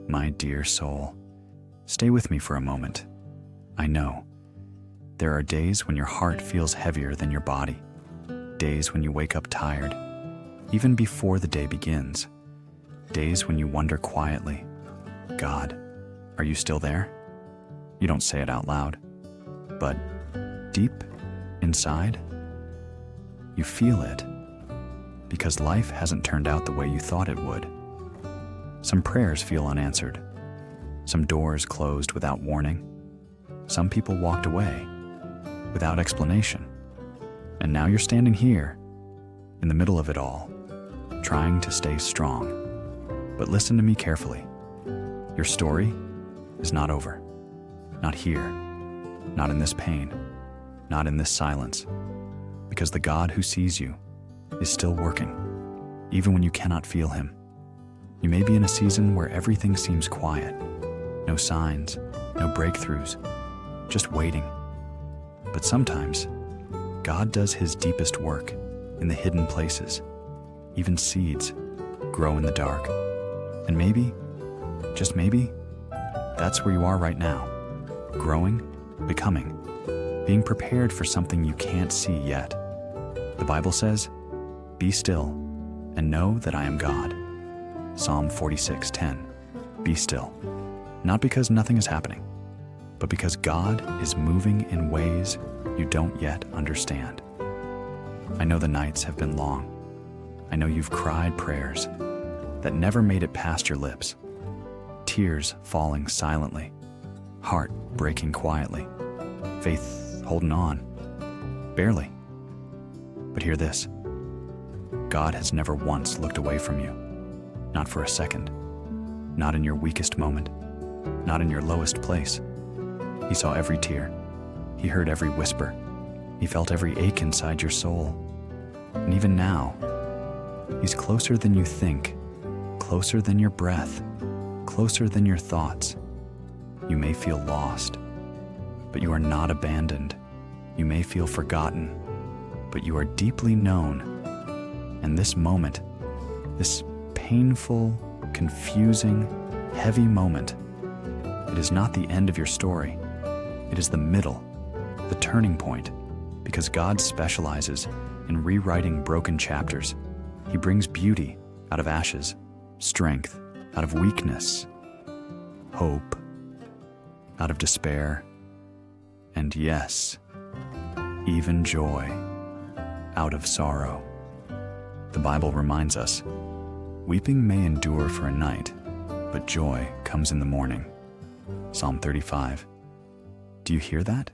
My dear soul, stay with me for a moment. I know there are days when your heart feels heavier than your body, days when you wake up tired, even before the day begins, days when you wonder quietly, God, are you still there? You don't say it out loud, but deep inside, you feel it, because life hasn't turned out the way you thought it would. Some prayers feel unanswered. Some doors closed without warning. Some people walked away without explanation. And now you're standing here, in the middle of it all, trying to stay strong. But listen to me carefully. Your story is not over. Not here. Not in this pain. Not in this silence. Because the God who sees you is still working, even when you cannot feel him. You may be in a season where everything seems quiet. No signs, no breakthroughs, just waiting. But sometimes, God does his deepest work in the hidden places. Even seeds grow in the dark. And maybe, just maybe, that's where you are right now. Growing, becoming, being prepared for something you can't see yet. The Bible says, "Be still and know that I am God." Psalm 46:10. Be still. Not because nothing is happening, but because God is moving in ways you don't yet understand. I know the nights have been long. I know you've cried prayers that never made it past your lips. Tears falling silently, heart breaking quietly, faith holding on, barely. But hear this, God has never once looked away from you, not for a second, not in your weakest moment, not in your lowest place. He saw every tear, he heard every whisper, he felt every ache inside your soul. And even now, he's closer than you think, closer than your breath, closer than your thoughts. You may feel lost, but you are not abandoned. You may feel forgotten, but you are deeply known. And this moment, this painful, confusing, heavy moment, it is not the end of your story. It is the middle, the turning point, because God specializes in rewriting broken chapters. He brings beauty out of ashes, strength out of weakness, hope out of despair, and yes, even joy out of sorrow. The Bible reminds us, weeping may endure for a night, but joy comes in the morning. Psalm 35. Do you hear that?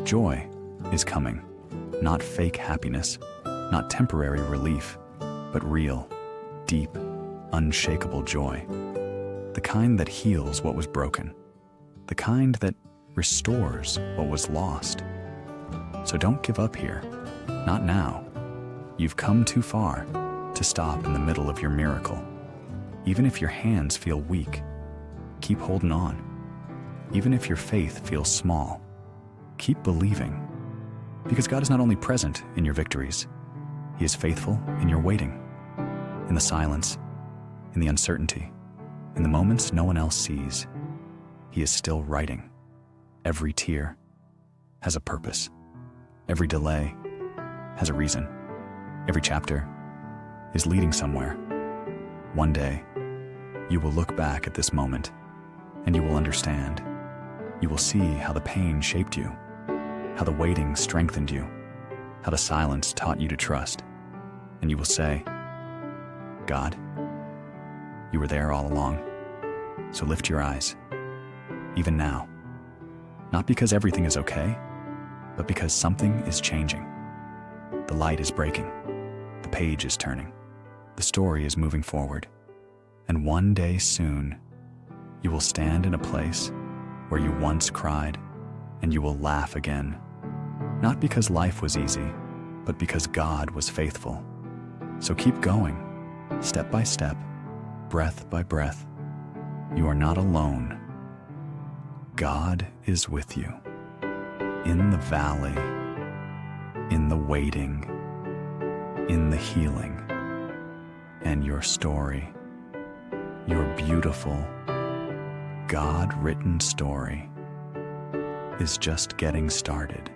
Joy is coming. Not fake happiness, not temporary relief, but real, deep, unshakable joy. The kind that heals what was broken. The kind that restores what was lost. So don't give up here. Not now. You've come too far to stop in the middle of your miracle. Even if your hands feel weak, keep holding on. Even if your faith feels small, keep believing. Because God is not only present in your victories, he is faithful in your waiting, in the silence, in the uncertainty, in the moments no one else sees. He is still writing. Every tear has a purpose. Every delay has a reason. Every chapter is leading somewhere. One day, you will look back at this moment and you will understand. You will see how the pain shaped you, how the waiting strengthened you, how the silence taught you to trust. And you will say, God, you were there all along. So lift your eyes, even now. Not because everything is okay, but because something is changing. The light is breaking. The page is turning. The story is moving forward. And one day soon, you will stand in a place where you once cried, and you will laugh again. Not because life was easy, but because God was faithful. So keep going, step by step, breath by breath. You are not alone. God is with you. In the valley, in the waiting, in the healing, and your story, your beautiful, God-written story is just getting started.